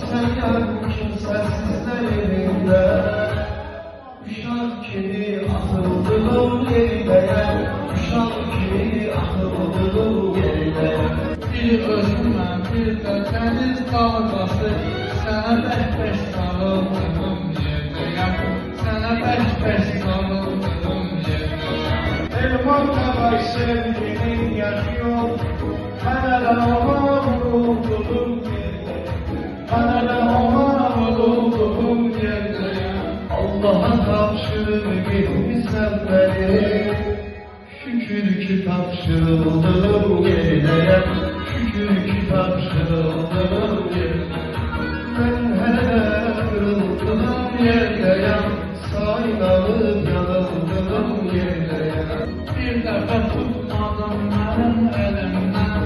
Sen yarım kimsesizlerinde uşak kimi atıldım yerine, uşak kimi atıldım yerine. Bir özümlə, bir də dəniz dalğası, sənə bək-bək sarıldığım yerdəyəm, sənə bək-bək sarıldığım yerdəyəm. Elman kadar sevginin yaşıyor, bana da ona vurulduğum yerde, bana da ona vurulduğum yerde. Allah'a tapşırır gitmişsen beni, şükür ki tapşırıldığım yerdeyim, şükür ki tapşırıldığım yerdeyim. Ben hele kırıldığım yerdeyim, saynalıp yanıldığım yerdeyim. Bir dəfə tutmadım mənim əlimdən,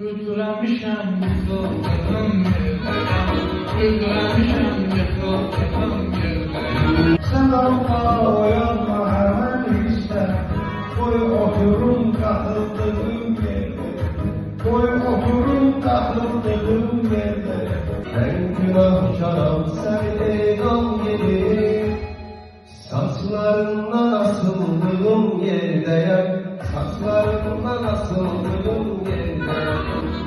Güldürəmişəm yıxıldığım yerdəyəm, Güldürəmişəm yıxıldığım yerdəyəm. Sen alma oyanma hemen işte, koy oturum takıldığım yerde, koy oturum takıldığım yerde. Ben günahkarım sen eydan yeri, saçlarından asıldığım yerdeyim, saçlarından asıldığım yerdeyim.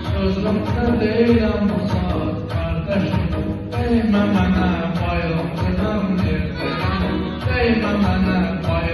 Sözümdə deyiləm bu saat qardaşım, Dəymə mənə bayıldığım yerdəyəm, Dəymə mənə bayıldığım